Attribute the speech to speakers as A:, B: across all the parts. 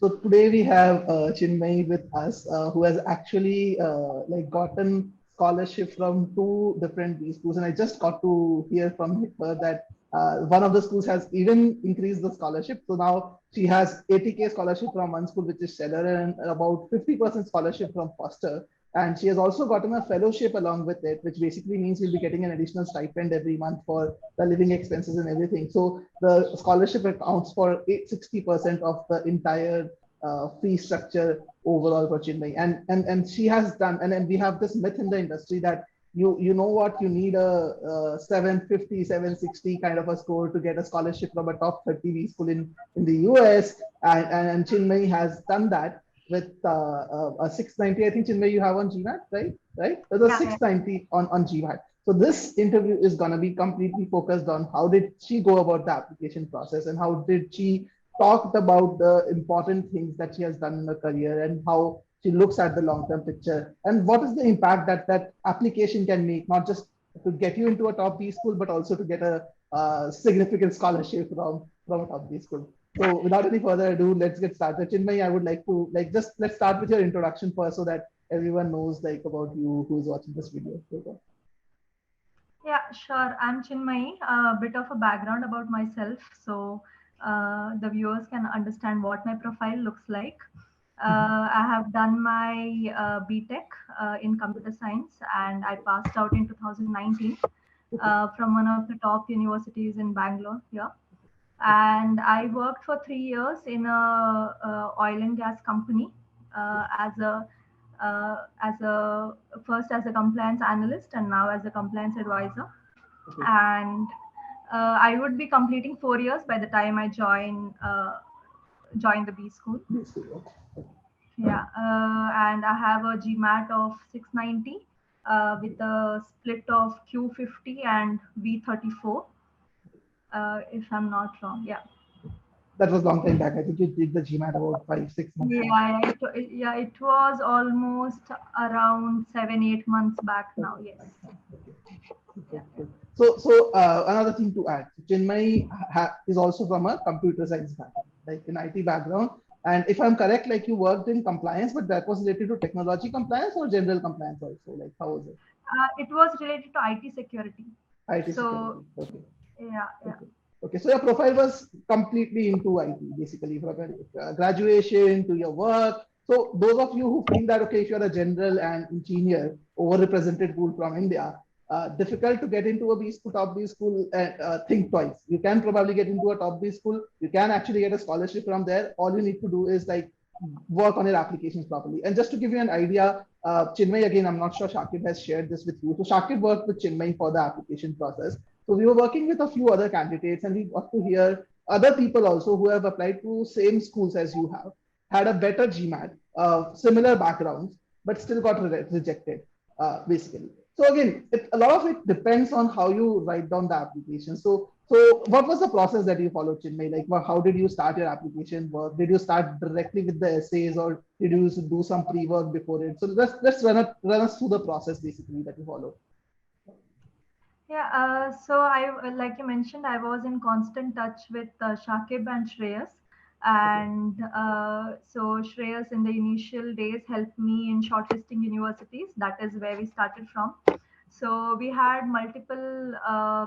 A: So today we have Chinmayee with us, who has actually gotten scholarship from two different B schools, and I just got to hear from her that one of the schools has even increased the scholarship. So now she has 80K scholarship from one school, which is Schellar, and about 50% scholarship from Foster. And she has also gotten a fellowship along with it, which basically means you'll be getting an additional stipend every month for the living expenses and everything. So the scholarship accounts for 60% of the entire fee structure overall for Chinmayee. And she has done, and then we have this myth in the industry that you know what, you need a 750, 760 kind of a score to get a scholarship from a top 30 V school in the US. And Chinmayee has done that with a 690. I think Chinmayee you have on GMAT, right? Right? There's a
B: Yeah,
A: 690 on GMAT. So this interview is going to be completely focused on how did she go about the application process and how did she talked about the important things that she has done in her career and how she looks at the long-term picture and what is the impact that that application can make, not just to get you into a top B school, but also to get a significant scholarship from a top B school. So without any further ado, let's get started. Chinmayee, I would like to just let's start with your introduction first so that everyone knows about you who's watching this video.
B: yeah, sure. I'm Chinmayee. A bit of a background about myself, so the viewers can understand what my profile looks like. I have done my BTech in computer science, and I passed out in 2019 from one of the top universities in Bangalore here. And I worked for 3 years in a oil and gas company as a first as a compliance analyst and now as a compliance advisor.
A: Okay.
B: And I would be completing 4 years by the time I join the B school.
A: B school. Okay.
B: Yeah, and I have a GMAT of 690 with a split of Q50 and V34, if I'm not wrong. Yeah.
A: That was a long time back. I think you did the GMAT about 5, 6 months back.
B: It was almost around 7, 8 months back now. Yes.
A: Okay, good. So another thing to add, Chinmayee is also from a computer science background, like an IT background. And if I'm correct, like you worked in compliance, but that was related to technology compliance or general compliance also. Like how was it?
B: It was related to IT security.
A: IT
B: So
A: security. Okay.
B: yeah.
A: Okay. Okay. So your profile was completely into IT, basically, from graduation to your work. So those of you who feel that okay, if you're a general and engineer, overrepresented pool from India, difficult to get into a B school, top B school, think twice. You can probably get into a top B school. You can actually get a scholarship from there. All you need to do is like work on your applications properly. And just to give you an idea, Chinmayee, again, I'm not sure Shakib has shared this with you. So Shakib worked with Chinmayee for the application process. So we were working with a few other candidates and we got to hear other people also who have applied to same schools as you have, had a better GMAT, similar backgrounds, but still got rejected, basically. So again, a lot of it depends on how you write down the application. So what was the process that you followed, Chinmayee? Like, how did you start your application work? Did you start directly with the essays, or did you do some pre-work before it? So let's run us through the process basically that you followed.
B: Yeah, so like you mentioned, I was in constant touch with Shakib and Shreyas.
A: Okay.
B: And so Shreyas in the initial days helped me in shortlisting universities. That is where we started from. So we had multiple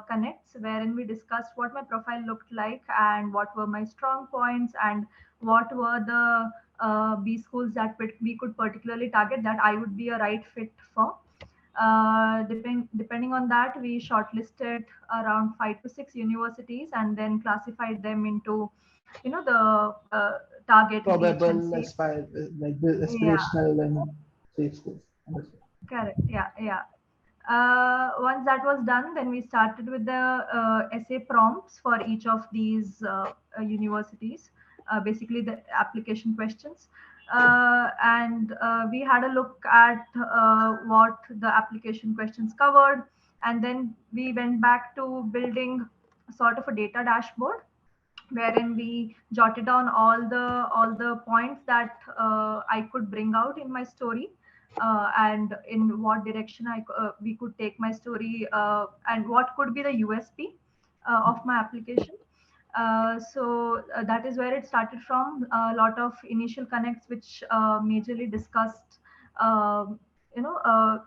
B: connects wherein we discussed what my profile looked like and what were my strong points and what were the B schools that we could particularly target that I would be a right fit for. Depending on that, we shortlisted around 5 to 6 universities and then classified them into, the target reach and
A: Probable,
B: safe.
A: like the
B: Yeah,
A: aspirational and safe schools. Understood.
B: correct. Yeah. Once that was done, then we started with the essay prompts for each of these universities, basically the application questions. And we had a look at what the application questions covered. And then we went back to building sort of a data dashboard wherein we jotted down all the points that I could bring out in my story, and in what direction we could take my story, and what could be the USP of my application. That is where it started from. A lot of initial connects, which majorly discussed, uh, you know,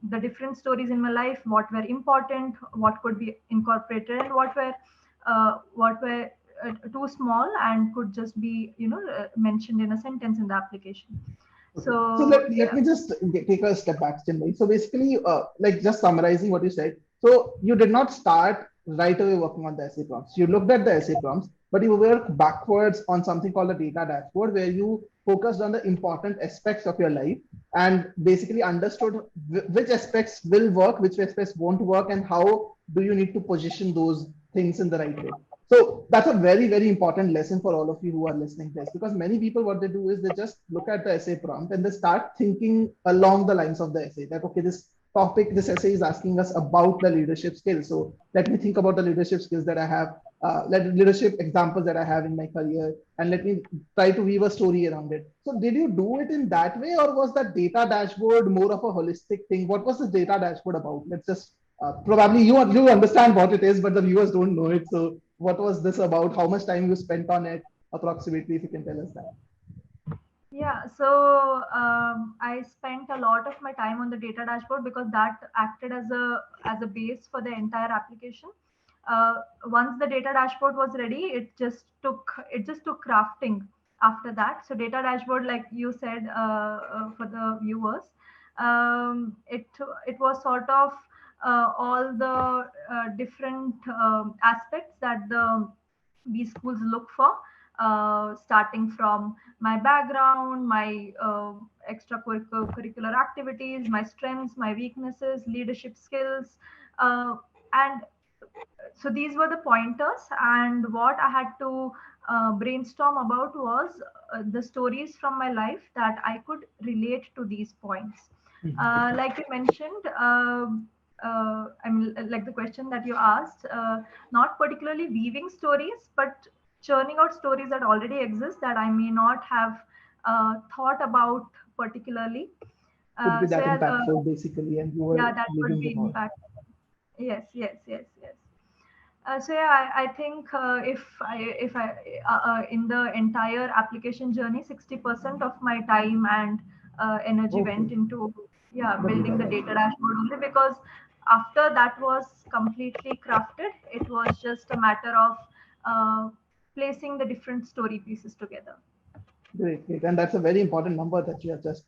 B: the different stories in my life, what were important, what could be incorporated, and what were too small and could just be, mentioned in a sentence in the application.
A: Okay. So let,
B: So
A: let
B: yeah,
A: me just take a step back, Chinmayee. So basically, like just summarizing what you said. So you did not start right away working on the essay prompts. You looked at the essay prompts, but you worked backwards on something called a data dashboard, where you focused on the important aspects of your life and basically understood which aspects will work, which aspects won't work, and how do you need to position those things in the right way. So that's a very, very important lesson for all of you who are listening to this, because many people, what they do is they just look at the essay prompt and they start thinking along the lines of the essay that, okay, this topic, this essay is asking us about the leadership skills. So let me think about the leadership skills that I have, leadership examples that I have in my career, and let me try to weave a story around it. So did you do it in that way, or was that data dashboard more of a holistic thing? What was the data dashboard about? Let's just probably you understand what it is, but the viewers don't know it. So what was this about? How much time you spent on it approximately, if you can tell us that?
B: yeah. So I spent a lot of my time on the data dashboard because that acted as a base for the entire application. Once the data dashboard was ready, it just took crafting after that. So data dashboard, like you said, for the viewers, it was sort of all the different aspects that the these schools look for, starting from my background, my extracurricular activities, my strengths, my weaknesses, leadership skills, and so these were the pointers. And what I had to brainstorm about was the stories from my life that I could relate to these points. Like you mentioned, I mean, like the question that you asked, not particularly weaving stories, but churning out stories that already exist that I may not have thought about particularly.
A: Could be
B: So
A: that
B: yeah,
A: impactful basically, and you were
B: yeah, that could
A: living
B: be
A: them all.
B: impact. Yes, yes, yes, yes. So yeah, I think if I in the entire application journey, 60% of my time and energy
A: Okay,
B: went into, yeah,
A: the data
B: building the data
A: dashboard.
B: dashboard only, because after that was completely crafted, it was just a matter of uh, placing the different story pieces together.
A: Great, great. And that's a very important number that you have just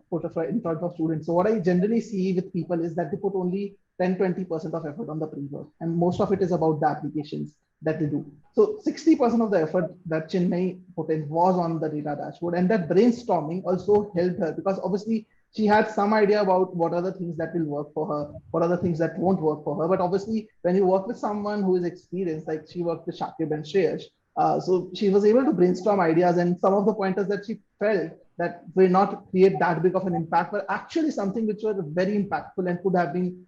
A: put in front of students. So what I generally see with people is that they put only 10-20% of effort on the pre-work, and most of it is about the applications that they do. So 60% of the effort that Chinmay put in was on the data dashboard, and that brainstorming also helped her, because obviously she had some idea about what are the things that will work for her, what are the things that won't work for her. But obviously, when you work with someone who is experienced, like she worked with Shakib and Shreyash, so she was able to brainstorm ideas, and some of the pointers that she felt that will not create that big of an impact were actually something which were very impactful and could have been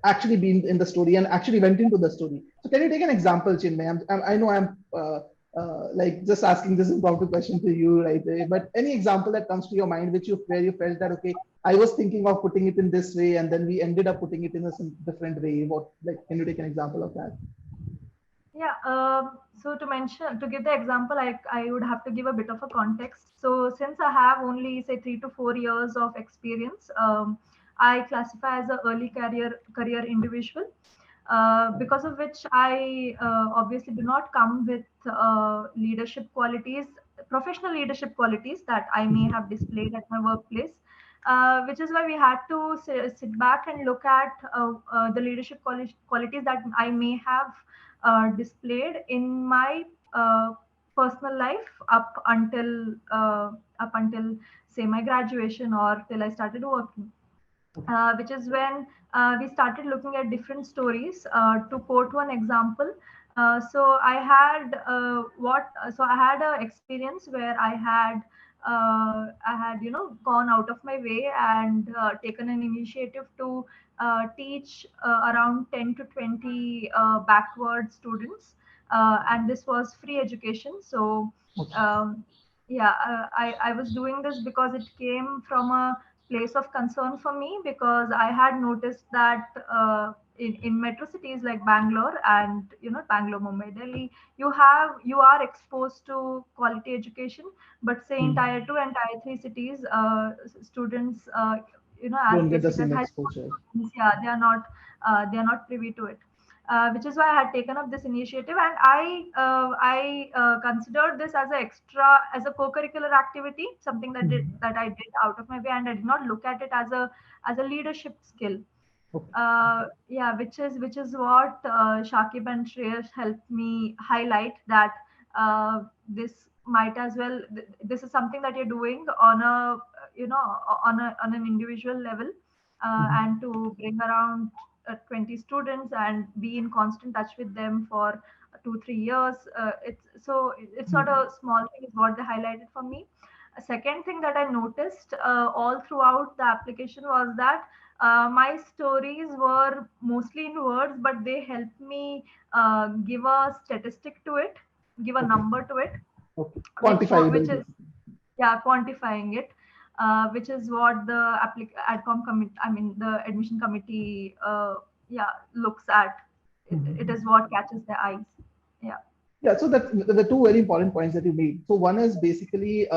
A: actually been in the story and actually went into the story. So can you take an example, Chinmay? I know I'm like just asking this impromptu question to you right away, but any example that comes to your mind which you where you felt that, okay, I was thinking of putting it in this way and then we ended up putting it in a different way. What, like, can you take an example of that?
B: Yeah. To give the example, I would have to give a bit of a context. So since I have only say 3 to 4 years of experience, I classify as an early career individual, because of which I obviously do not come with leadership qualities, professional leadership qualities that I may have displayed at my workplace. Which is why we had to sit back and look at the leadership qualities that I may have displayed in my personal life up until say my graduation or till I started working, which is when we started looking at different stories. To quote one example, so I had a experience where I had gone out of my way and taken an initiative to teach around 10 to 20 backward students, and this was free education. So
A: Okay.
B: um, yeah, I was doing this because it came from a place of concern for me, because I had noticed that in metro cities like Bangalore and Bangalore, Mumbai, Delhi, you are exposed to quality education. But say in tier 2 and tier 3 cities, students, as
A: Don't get the
B: basic as
A: same
B: high school
A: exposure.
B: students, yeah, they are not privy to it. Which is why I had taken up this initiative, and I considered this as as a co-curricular activity, something that I did out of my way, and I did not look at it as a leadership skill.
A: Okay.
B: Yeah, which is what Shakib and Shreyas helped me highlight, that this might as well. This is something that you're doing on a on an individual level, and to bring around 20 students and be in constant touch with them for 2-3 years. It's not a small thing. Is what they highlighted for me. A second thing that I noticed all throughout the application was that my stories were mostly in words, but they helped me give a statistic to it, give a
A: Okay.
B: number to it,
A: Okay.
B: which
A: Quantifiable,
B: is,
A: basically.
B: yeah, quantifying it, which is what the adcom committee, I mean the admission committee, yeah, looks at. It is what catches their eyes. Yeah.
A: Yeah, so that the two very important points that you made. So one is basically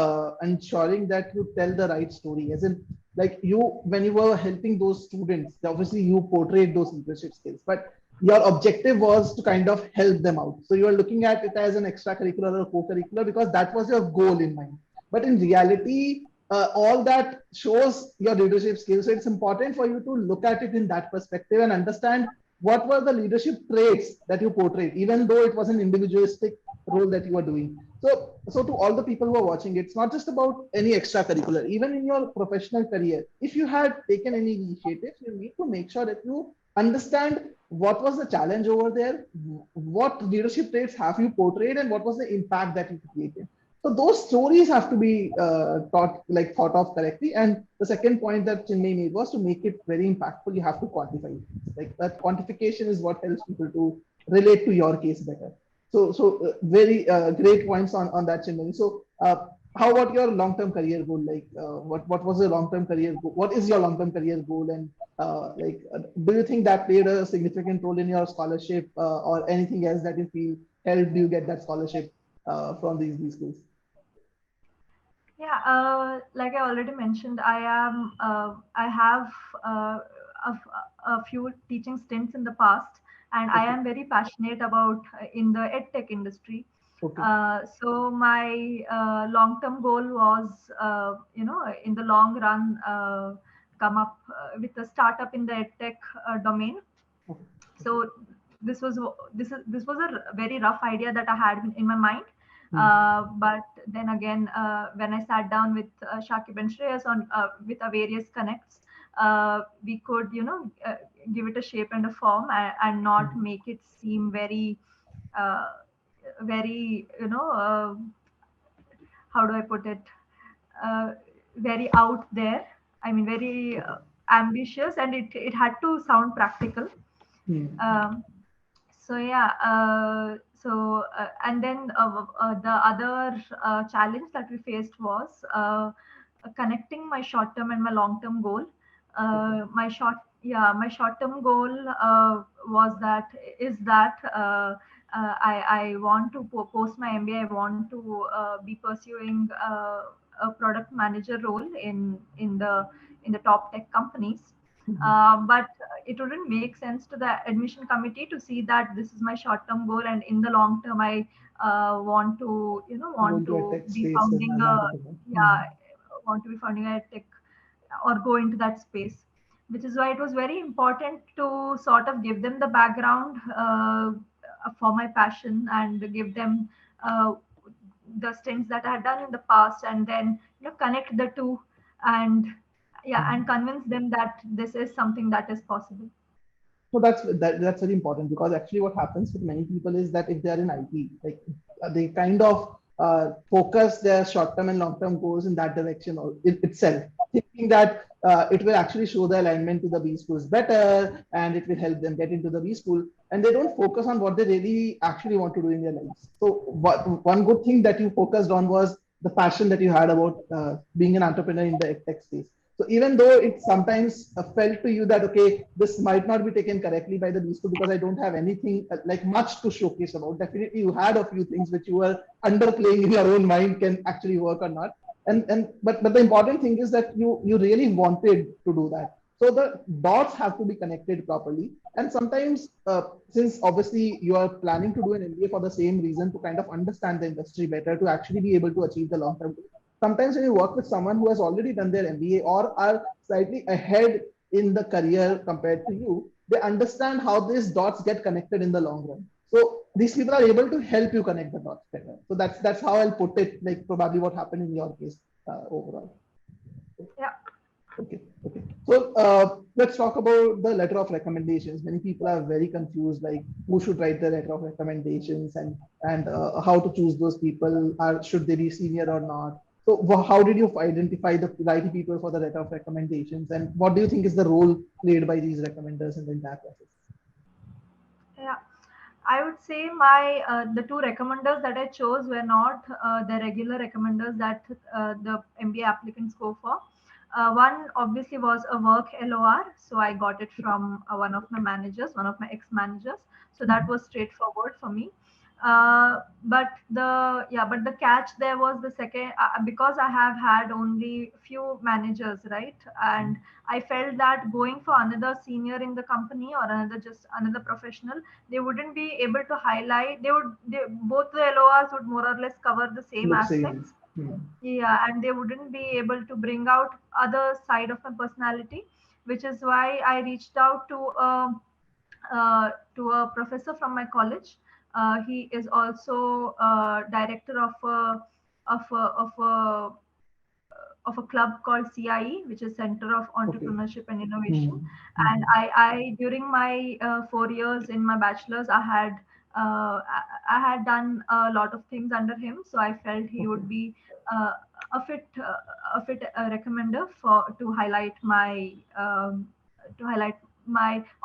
A: ensuring that you tell the right story, as in, like, you, when you were helping those students, obviously you portrayed those leadership skills, but your objective was to kind of help them out. So you are looking at it as an extracurricular or co-curricular because that was your goal in mind. But in reality, all that shows your leadership skills. So it's important for you to look at it in that perspective and understand what were the leadership traits that you portrayed, even though it was an individualistic role that you were doing. So to all the people who are watching, it's not just about any extracurricular. Even in your professional career, if you had taken any initiatives, you need to make sure that you understand what was the challenge over there, what leadership traits have you portrayed, and what was the impact that you created. So those stories have to be thought of correctly. And the second point that Chinmayee made was to make it very impactful. You have to quantify it. Like, that quantification is what helps people to relate to your case better. So very great points on that, Chinmayee. So how about your long-term career goal? Like, what was your long-term career goal? What is your long-term career goal? And do you think that played a significant role in your scholarship, or anything else that you feel helped you get that scholarship from these schools?
B: Yeah, like I already mentioned, I have a few teaching stints in the past, and I
A: Okay.
B: am very passionate about in the ed tech industry.
A: Okay.
B: So my long-term goal was, in the long run, come up with a startup in the ed tech domain.
A: Okay.
B: So this was a very rough idea that I had in my mind. But then again, when I sat down with Shakib and Shreyas on with our various connects, we could give it a shape and a form, and not make it seem very uh, very how do I put it, uh, very out there. I mean, very
A: Okay.
B: ambitious, and it had to sound practical. Um, so yeah, and then the other challenge that we faced was connecting my short term and my long term goal.
A: Okay.
B: My short term goal was that is that I want to post my MBA. I want to be pursuing a product manager role in the top tech companies. But it wouldn't make sense to the admission committee to see that this is my short-term goal, and in the long term, I
A: Go
B: want
A: into a
B: to
A: tech
B: be
A: space and
B: founding
A: an
B: a,
A: entrepreneur.
B: yeah, want to be founding a tech or go into that space. Which is why it was very important to sort of give them the background for my passion, and give them uh, the stints that I had done in the past, and then connect the two, and yeah, and convince them that this is something that is possible.
A: So that's very important, because actually what happens with many people is that if they are in IT, like, they kind of focus their short-term and long-term goals in that direction itself, thinking that it will actually show the alignment to the B schools better, and it will help them get into the B school, and they don't focus on what they really actually want to do in their lives. So one good thing that you focused on was the passion that you had about being an entrepreneur in the tech space. So even though it sometimes felt to you that, okay, this might not be taken correctly by the B school because I don't have anything like much to showcase about. Definitely you had a few things which you were underplaying in your own mind can actually work or not. But the important thing is that you really wanted to do that. So the dots have to be connected properly. And sometimes, since obviously you are planning to do an MBA for the same reason, to kind of understand the industry better, to actually be able to achieve the long-term goal. Sometimes when you work with someone who has already done their MBA or are slightly ahead in the career compared to you, they understand how these dots get connected in the long run. So these people are able to help you connect the dots better. So that's how I'll put it. Like probably what happened in your case overall.
B: Yeah.
A: Okay. Okay. So let's talk about the letter of recommendations. Many people are very confused, like who should write the letter of recommendations and how to choose those people. Are should they be senior or not? So how did you identify the right people for the letter of recommendations, and what do you think is the role played by these recommenders in the entire process?
B: Yeah. I would say my the two recommenders that I chose were not the regular recommenders that the MBA applicants go for. One obviously was a work LOR, so I got it from one of my managers, one of my ex-managers. So that was straightforward for me. But the catch there was the second, because I have had only few managers, right? And I felt that going for another senior in the company or another professional, they wouldn't be able to highlight. Both the LORs would more or less cover the same
A: Look, same.
B: aspects. Yeah, and they wouldn't be able to bring out other side of my personality, which is why I reached out to a professor from my college. He is also director of of a club called CIE, which is Center of
A: Okay.
B: Entrepreneurship and Innovation. And I during my 4 years in my bachelor's, I had done a lot of things under him, so I felt he
A: Okay.
B: would be uh, a fit recommender for to highlight my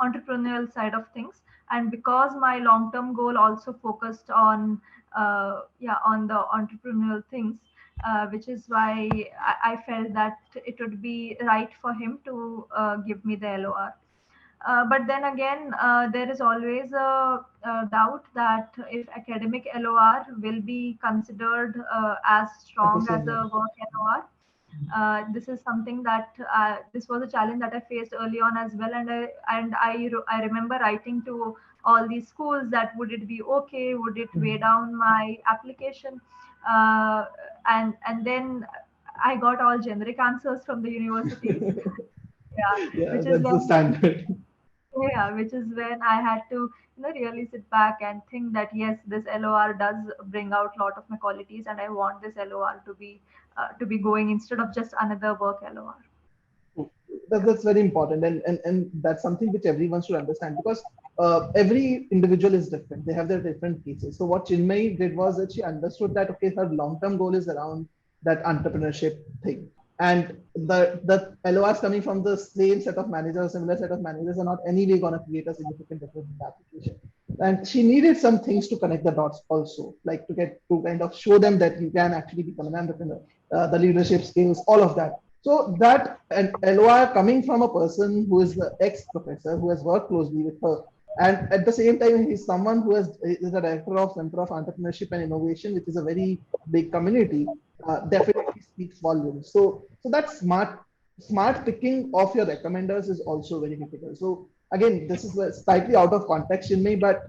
B: entrepreneurial side of things. And because my long term goal also focused on on the entrepreneurial things, which is why I felt that it would be right for him to give me the LOR. But then again, there is always a doubt that if academic LOR will be considered as
A: At the
B: strong as
A: same
B: a
A: level.
B: work LOR. This is something that this was a challenge that I faced early on as well, and I remember writing to all these schools that would it be okay, would it weigh down my application, uh, and then I got all generic answers from the universities. Yeah,
A: Yeah,
B: which is
A: that's the
B: when
A: standard.
B: yeah, which is when I had to really sit back and think that yes, this LOR does bring out a lot of my qualities, and I want this LOR to be going instead of just another work LOR.
A: That's very important, and that's something which everyone should understand because every individual is different. They have their different cases. So what Chinmayee did was that she understood that okay, her long-term goal is around that entrepreneurship thing, and the LORs coming from the same set of managers, similar set of managers, are not anyway going to create a significant difference in the application. And she needed some things to connect the dots also, like to kind of show them that you can actually become an entrepreneur, the leadership skills, all of that. So that an LOR coming from a person who is the ex-professor who has worked closely with her, and at the same time he's someone who is the director of Center of Entrepreneurship and Innovation, which is a very big community, definitely speaks volumes. So that smart picking of your recommenders is also very difficult. So again, this is slightly out of context in me, but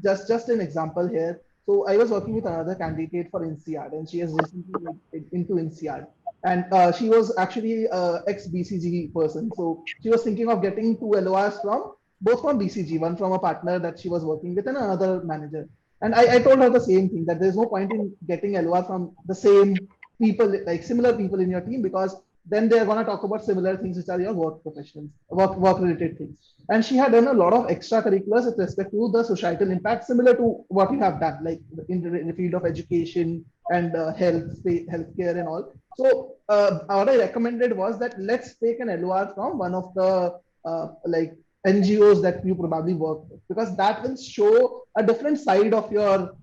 A: just an example here. So I was working with another candidate for INSEAD, and she has recently made it into INSEAD, and she was actually ex BCG person. So she was thinking of getting two LORs from both from BCG, one from a partner that she was working with and another manager. And I told her the same thing, that there's no point in getting LOR from the same people, like similar people in your team, because then they're going to talk about similar things, which are your work professions, work related things. And she had done a lot of extracurriculars with respect to the societal impact, similar to what you have done, like in the field of education and healthcare and all. So what I recommended was that let's take an LOR from one of the like NGOs that you probably work with, because that will show a different side of your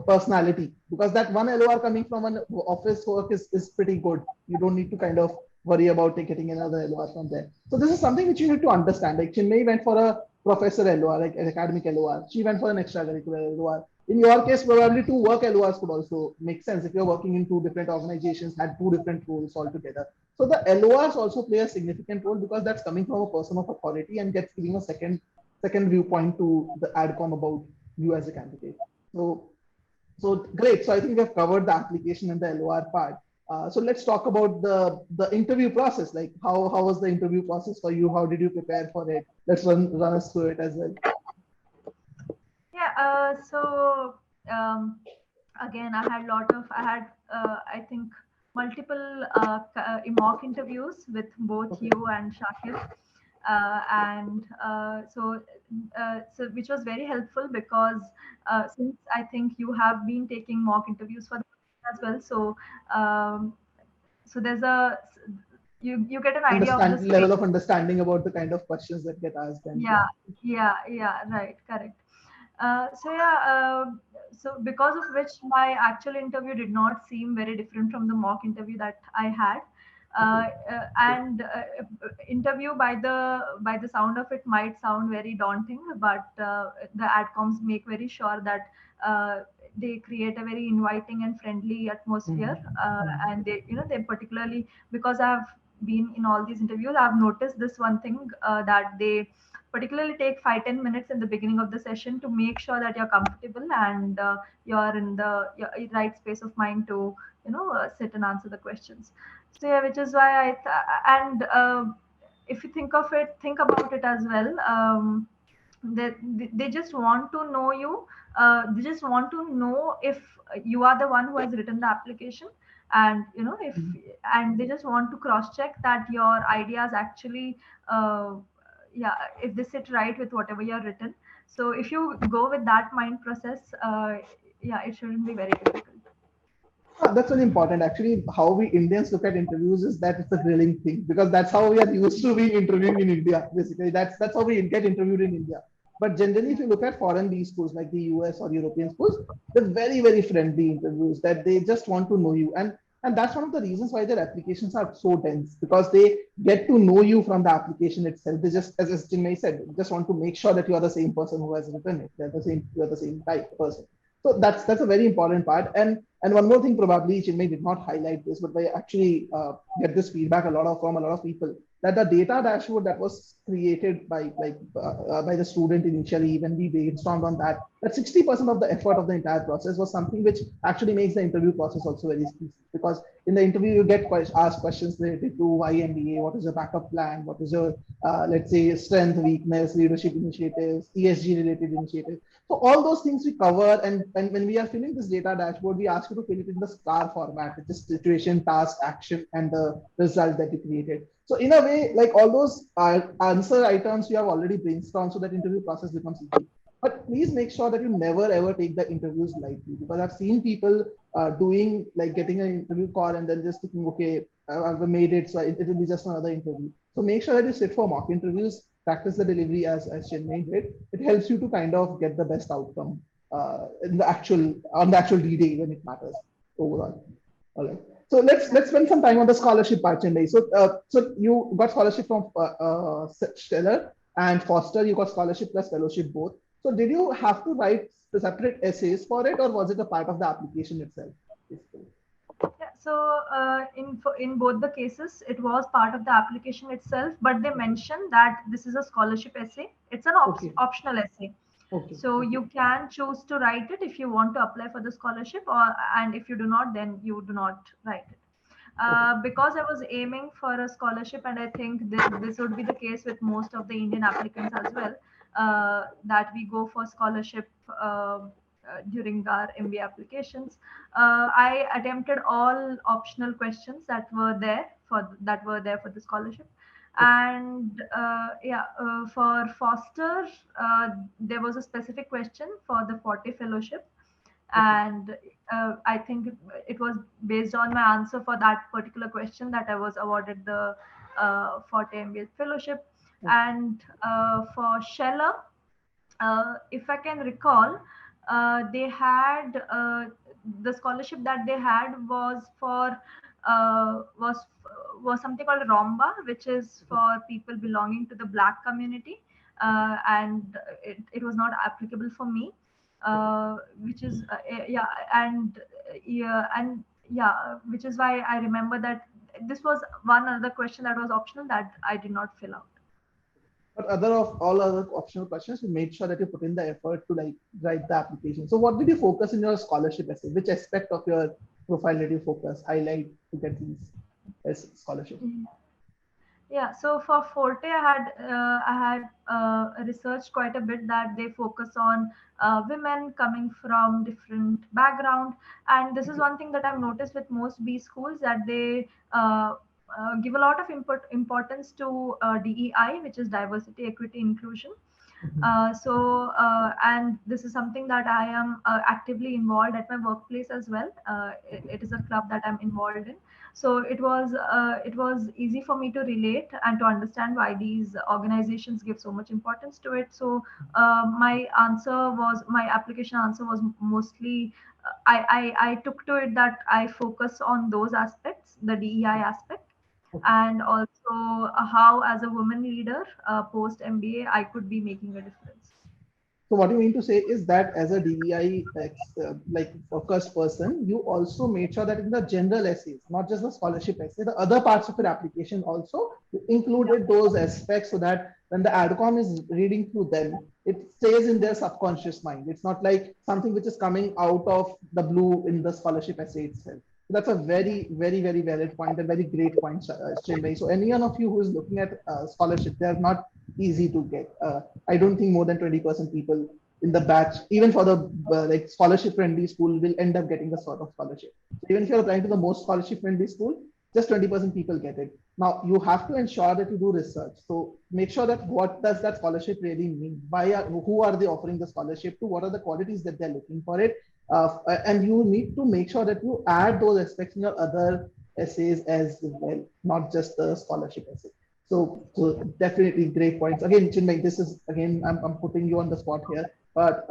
A: personality. Because that one LOR coming from an office work is pretty good. You don't need to kind of worry about getting another LOR from there. So this is something which you need to understand. Like Chinmayee went for a professor LOR, like an academic LOR. She went for an extracurricular LOR. In your case, probably two work LORs could also make sense if you're working in two different organizations, had two different roles altogether. So the LORs also play a significant role because that's coming from a person of authority and gets giving a second viewpoint to the AdCom about you as a candidate. So great. So I think we have covered the application and the LOR part. So let's talk about the interview process. Like how was the interview process for you? How did you prepare for it? Let's run us through it as well.
B: Yeah. Again, I had I think multiple mock interviews with both you and Shakir. So which was very helpful because since I think you have been taking mock interviews for the as well, so there's a you get an idea of the
A: Understand
B: space.
A: level of understanding about the kind of questions that get asked. And
B: Yeah, right, correct. So because of which my actual interview did not seem very different from the mock interview that I had. And interview by the sound of it might sound very daunting, but the adcoms make very sure that they create a very inviting and friendly atmosphere, and they particularly, because I've been in all these interviews, I've noticed this one thing, that they particularly take 5-10 minutes in the beginning of the session to make sure that you're comfortable and you're in the right space of mind to sit and answer the questions. So yeah, which is why and if you think about it as well, they just want to know you. They just want to know if you are the one who has written the application, and if and they just want to cross check that your ideas actually, uh, yeah, if they sit right with whatever you have written. So if you go with that mind process, yeah, it shouldn't be very difficult.
A: That's very important. Actually, how we Indians look at interviews is that it's a grilling thing because that's how we are used to being interviewing in India. Basically, that's how we get interviewed in India. But generally, if you look at foreign B schools like the US or European schools, they're very friendly interviews that they just want to know you. And that's one of the reasons why their applications are so dense because they get to know you from the application itself. They just, as Chinmayee said, just want to make sure that you are the same person who has written it. You're the same type person. So that's a very important part. And one more thing, probably Chinmay did not highlight this, but I actually get this feedback from a lot of people that the data dashboard that was created by the student initially when we brainstormed on that 60% of the effort of the entire process was something which actually makes the interview process also very easy because in the interview you get asked questions related to why MBA, what is your backup plan, what is your let's say strength, weakness, leadership initiatives, ESG related initiatives. So all those things we cover, and when we are filling this data dashboard, we ask you to fill it in the STAR format, which is situation, task, action, and the result that you created. So in a way, like all those answer items we have already brainstormed, so that interview process becomes easy. But please make sure that you never ever take the interviews lightly because I've seen people doing like getting an interview call and then just thinking, okay, I've made it, so it will be just another interview. So make sure that you sit for mock interviews, practice the delivery as Chinmayee did. It helps you to kind of get the best outcome in the actual D-Day when it matters overall. All right. So let's spend some time on the scholarship part, Chinmayee. So you got scholarship from Schellar and Foster. You got scholarship plus fellowship both. So did you have to write the separate essays for it, or was it a part of the application itself? Basically?
B: Yeah, so in both the cases, it was part of the application itself, but they mentioned that this is a scholarship essay. It's an
A: Okay.
B: optional essay.
A: Okay.
B: So you can choose to write it if you want to apply for the scholarship, and if you do not, then you do not write it.
A: Okay.
B: Because I was aiming for a scholarship, and I think this would be the case with most of the Indian applicants as well, that we go for scholarship during our MBA applications. I attempted all optional questions that were there for the scholarship,
A: Okay.
B: and for Foster, there was a specific question for the 40 fellowship,
A: Okay.
B: and I think it was based on my answer for that particular question that I was awarded the 40 MBA fellowship.
A: Okay.
B: And for Schellar, if I can recall, they had the scholarship that they had was for was something called Romba, which is for people belonging to the Black community, and it was not applicable for me, which is yeah, and yeah, and yeah, which is why I remember that this was one other question that was optional that I did not fill out.
A: But other of all other optional questions, you made sure that you put in the effort to like write the application. So what did you focus in your scholarship essay? Which aspect of your profile did you focus, highlight to get these as scholarship?
B: Yeah, so for Forte, I had researched quite a bit that they focus on women coming from different background, and this is one thing that I've noticed with most B schools, that they give a lot of importance to DEI, which is diversity, equity, inclusion. And this is something that I am actively involved at my workplace as well. It is a club that I'm involved in. So it was easy for me to relate and to understand why these organizations give so much importance to it. So my application answer was mostly I took to it that I focus on those aspects, the DEI aspect, and also how as a woman leader post MBA I could be making a difference.
A: So what you mean to say is that as a DEI like focused person, you also made sure that in the general essays, not just the scholarship essay, the other parts of your application also included those aspects so that when the ADCOM is reading through them, it stays in their subconscious mind. It's not like something which is coming out of the blue in the scholarship essay itself. That's a very, very, very valid point and very great point, Chinmayee. So anyone of you who is looking at scholarship, they are not easy to get. I don't think more than 20% people in the batch, even for the like scholarship friendly school, will end up getting the sort of scholarship. So even if you're applying to the most scholarship friendly school, just 20% people get it. Now you have to ensure that you do research. So make sure that what does that scholarship really mean? Who are they offering the scholarship to? What are the qualities that they're looking for it? And you need to make sure that you add those aspects in your other essays as well, not just the scholarship essay. So definitely great points. Again, Chinmayee, this is again, I'm putting you on the spot here. But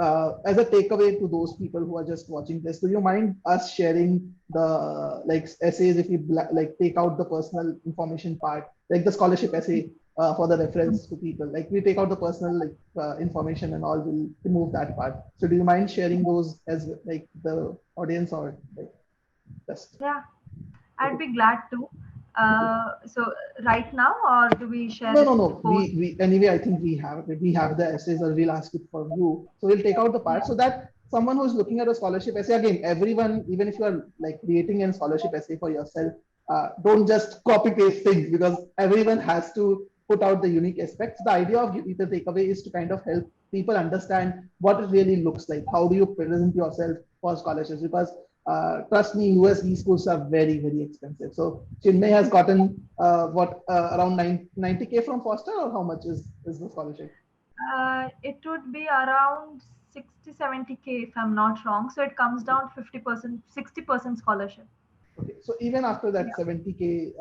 A: as a takeaway to those people who are just watching this, do you mind us sharing the like essays if we like take out the personal information part, like the scholarship essay for the reference to people? Like we take out the personal like information and all, we'll remove that part. So do you mind sharing those as like the audience or like just?
B: Yeah, I'd be glad to. So right now, or do we share
A: No,
B: it
A: no, no.
B: post?
A: We anyway. I think we have the essays, or we'll ask it for you. So we'll take out the part
B: Yeah.
A: so that someone who's looking at a scholarship essay again, everyone, even if you are like creating a scholarship essay for yourself, don't just copy paste things because everyone has to put out the unique aspects. The idea of the takeaway is to kind of help people understand what it really looks like. How do you present yourself for scholarships? Because trust me, USB schools are very, very expensive. So Chinmayee has gotten around 90K from Foster, or how much is the scholarship?
B: It would be around 60, 70K if I'm not wrong. So it comes down 50%, 60% scholarship.
A: Okay, so even after that
B: Yeah.
A: 70K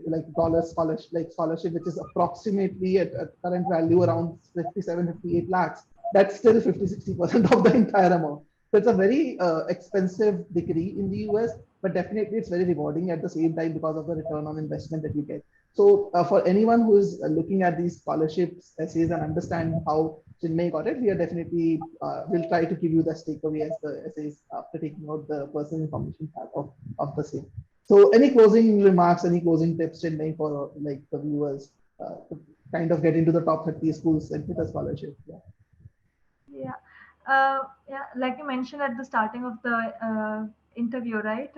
A: like dollars scholarship, which is approximately at current value around 57, 58 lakhs, that's still 50, 60% of the entire amount. So it's a very expensive degree in the US, but definitely it's very rewarding at the same time because of the return on investment that you get. So for anyone who is looking at these scholarships essays and understand how Chinmayee got it, we are definitely will try to give you the takeaway as the essays after taking out the personal information part of the same. So any closing remarks, any closing tips, Chinmayee, for like the viewers to kind of get into the top 30 schools and with a scholarship? Yeah.
B: Yeah. Yeah, like you mentioned at the starting of the interview, right?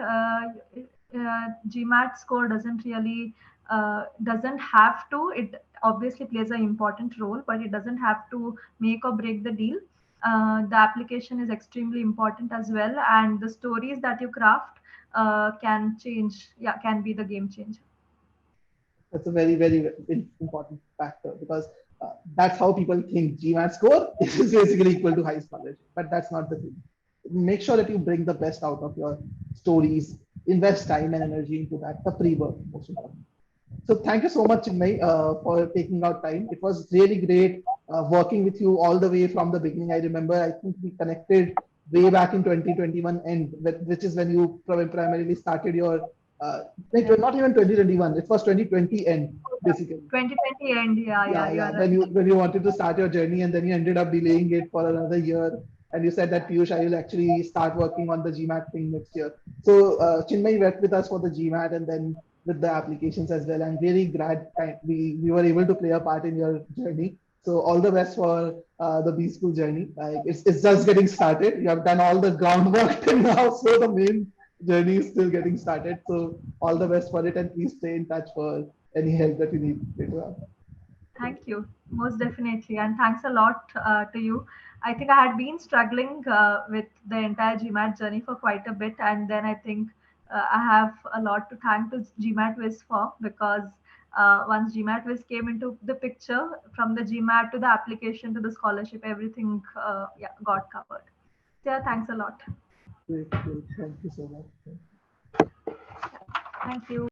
B: GMAT score doesn't have to. It obviously plays an important role, but it doesn't have to make or break the deal. The application is extremely important as well, and the stories that you craft can change. Yeah, can be the game changer.
A: That's a very, very important factor because that's how people think GMAT score is basically equal to high scholarship, but that's not the thing. Make sure that you bring the best out of your stories, invest time and energy into that, the pre-work, most important. So thank you so much, Chinmayee, for taking out time. It was really great working with you all the way from the beginning. I remember, I think we connected way back in 2021, and which is when you primarily started your like not even 2021, it was 2020 end, basically.
B: 2020 end,
A: Yeah,
B: you
A: yeah.
B: are right.
A: When you wanted to start your journey and then you ended up delaying it for another year. And you said that Piyush, I will actually start working on the GMAT thing next year. So Chinmayee worked with us for the GMAT and then with the applications as well. I'm really glad we were able to play a part in your journey. So all the best for the B School journey. Like it's just getting started. You have done all the groundwork till now, so the main journey is still getting started. So all the best for it, and please stay in touch for any help that you need later on.
B: Thank you, most definitely, and thanks a lot to you. I think I had been struggling with the entire GMAT journey for quite a bit, and then I think I have a lot to thank to GMATWhiz for, because once GMATWhiz came into the picture, from the GMAT to the application to the scholarship, everything got covered. So, yeah, thanks a lot.
A: Great, great. Thank you so much.
B: Thank you.